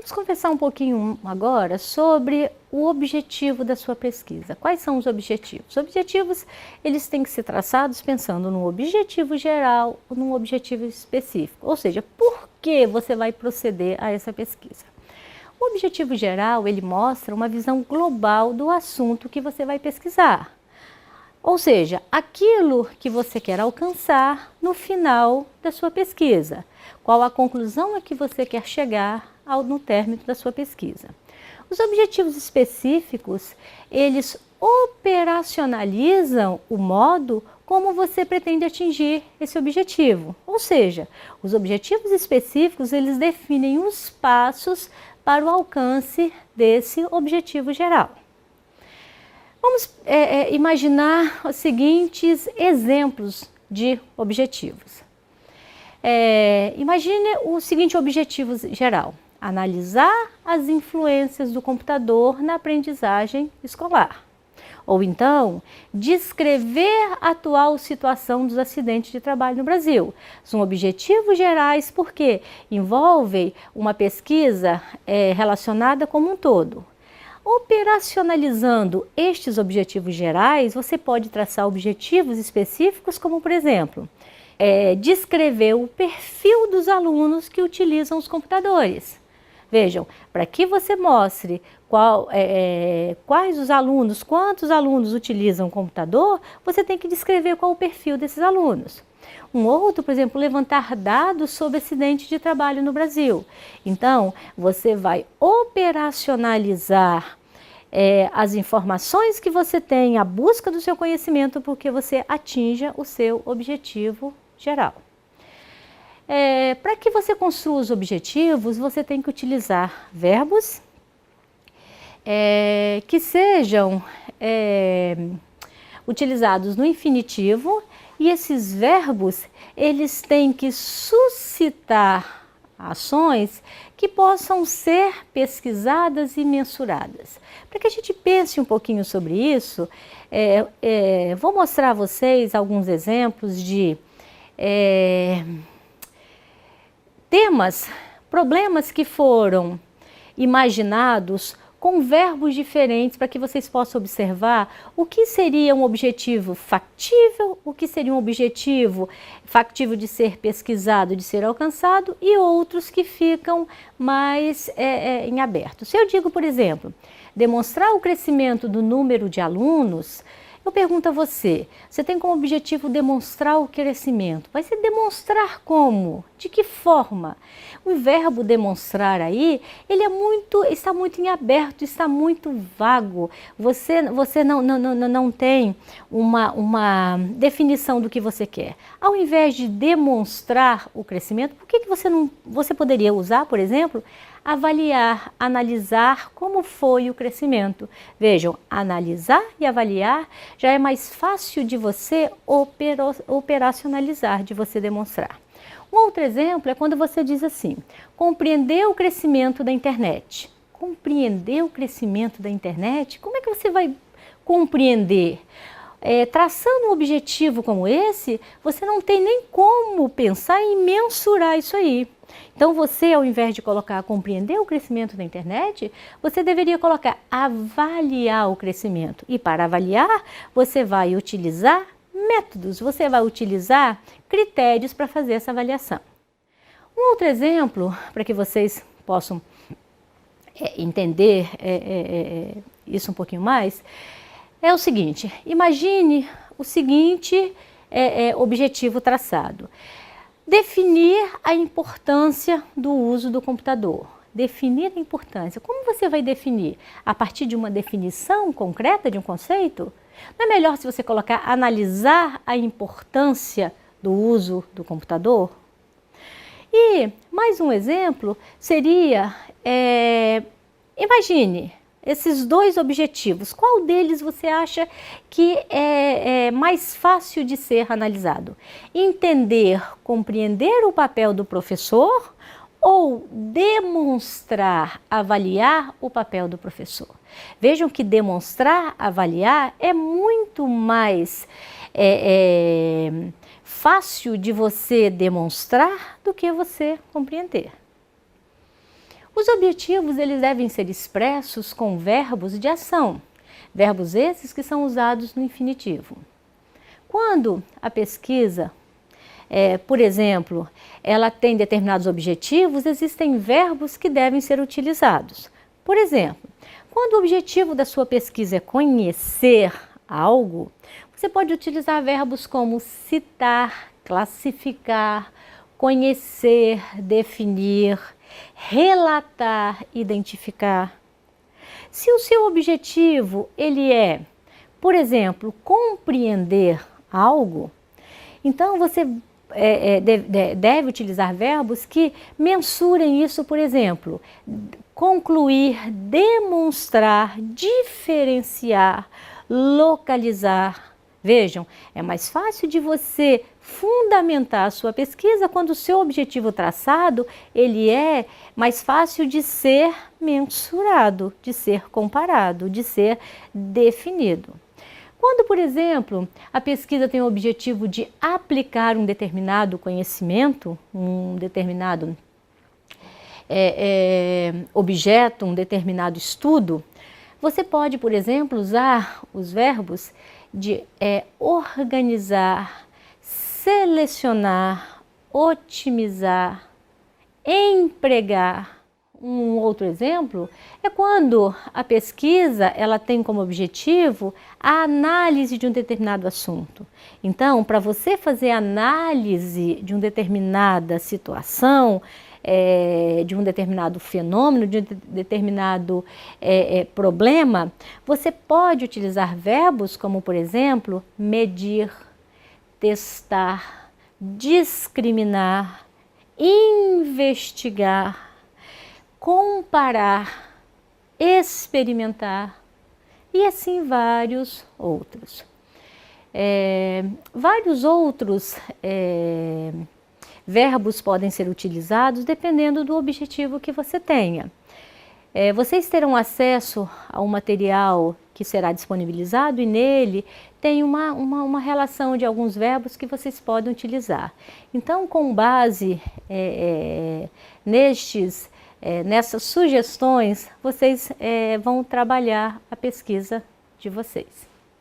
Vamos conversar um pouquinho agora sobre o objetivo da sua pesquisa. Quais são os objetivos? Os objetivos, eles têm que ser traçados pensando num objetivo geral ou num objetivo específico. Ou seja, por que você vai proceder a essa pesquisa? O objetivo geral, ele mostra uma visão global do assunto que você vai pesquisar. Ou seja, aquilo que você quer alcançar no final da sua pesquisa. Qual a conclusão a que você quer chegar no término da sua pesquisa. Os objetivos específicos, eles operacionalizam o modo como você pretende atingir esse objetivo. Ou seja, os objetivos específicos, eles definem os passos para o alcance desse objetivo geral. Vamos imaginar os seguintes exemplos de objetivos. Imagine o seguinte objetivo geral: analisar as influências do computador na aprendizagem escolar. Ou então, descrever a atual situação dos acidentes de trabalho no Brasil. São objetivos gerais porque envolvem uma pesquisa relacionada como um todo. Operacionalizando estes objetivos gerais, você pode traçar objetivos específicos, como por exemplo, descrever o perfil dos alunos que utilizam os computadores. Vejam, para que você mostre quais os alunos, quantos alunos utilizam o computador, você tem que descrever qual o perfil desses alunos. Um outro, por exemplo, levantar dados sobre acidente de trabalho no Brasil. Então, você vai operacionalizar as informações que você tem, a busca do seu conhecimento, porque você atinja o seu objetivo geral. Para que você construa os objetivos, você tem que utilizar verbos que sejam utilizados no infinitivo, e esses verbos, eles têm que suscitar ações que possam ser pesquisadas e mensuradas. Para que a gente pense um pouquinho sobre isso, vou mostrar a vocês alguns exemplos de temas, problemas que foram imaginados com verbos diferentes para que vocês possam observar o que seria um objetivo factível, o que seria um objetivo factível de ser pesquisado, de ser alcançado, e outros que ficam mais em aberto. Se eu digo, por exemplo, demonstrar o crescimento do número de alunos, eu pergunto a você, você tem como objetivo demonstrar o crescimento? Vai ser demonstrar como? De que forma? O verbo demonstrar aí, ele está muito em aberto, está muito vago. Você não tem uma definição do que você quer. Ao invés de demonstrar o crescimento, por que você poderia usar, por exemplo, avaliar, analisar como foi o crescimento. Vejam, analisar e avaliar já é mais fácil de você operacionalizar, de você demonstrar. Um outro exemplo é quando você diz assim, compreender o crescimento da internet. Compreender o crescimento da internet? Como é que você vai compreender? Traçando um objetivo como esse, você não tem nem como pensar em mensurar isso aí. Então você, ao invés de colocar compreender o crescimento da internet, você deveria colocar avaliar o crescimento. E para avaliar, você vai utilizar métodos, você vai utilizar critérios para fazer essa avaliação. Um outro exemplo, para que vocês possam entender isso um pouquinho mais, é o seguinte: imagine o seguinte objetivo traçado. Definir a importância do uso do computador. Definir a importância. Como você vai definir? A partir de uma definição concreta de um conceito? Não é melhor se você colocar analisar a importância do uso do computador? E mais um exemplo seria, imagine esses dois objetivos, qual deles você acha que é mais fácil de ser analisado? Entender, compreender o papel do professor ou demonstrar, avaliar o papel do professor? Vejam que demonstrar, avaliar é muito mais fácil de você demonstrar do que você compreender. Os objetivos eles devem ser expressos com verbos de ação, verbos esses que são usados no infinitivo. Quando a pesquisa, por exemplo, ela tem determinados objetivos, existem verbos que devem ser utilizados. Por exemplo, quando o objetivo da sua pesquisa é conhecer algo, você pode utilizar verbos como citar, classificar, conhecer, definir, relatar, identificar. Se o seu objetivo ele é, por exemplo, compreender algo, então você deve utilizar verbos que mensurem isso, por exemplo, concluir, demonstrar, diferenciar, localizar. Vejam, é mais fácil de você fundamentar a sua pesquisa quando o seu objetivo traçado, ele é mais fácil de ser mensurado, de ser comparado, de ser definido. Quando, por exemplo, a pesquisa tem o objetivo de aplicar um determinado conhecimento, um determinado objeto, um determinado estudo, você pode, por exemplo, usar os verbos de organizar, selecionar, otimizar, empregar. Um outro exemplo é quando a pesquisa ela tem como objetivo a análise de um determinado assunto. Então, para você fazer análise de uma determinada situação, de um determinado fenômeno, de um determinado problema, você pode utilizar verbos como, por exemplo, medir, testar, discriminar, investigar, comparar, experimentar e assim vários outros. Vários outros verbos podem ser utilizados dependendo do objetivo que você tenha. Vocês terão acesso a um material que será disponibilizado e nele tem uma relação de alguns verbos que vocês podem utilizar. Então, com base nessas sugestões, vocês vão trabalhar a pesquisa de vocês.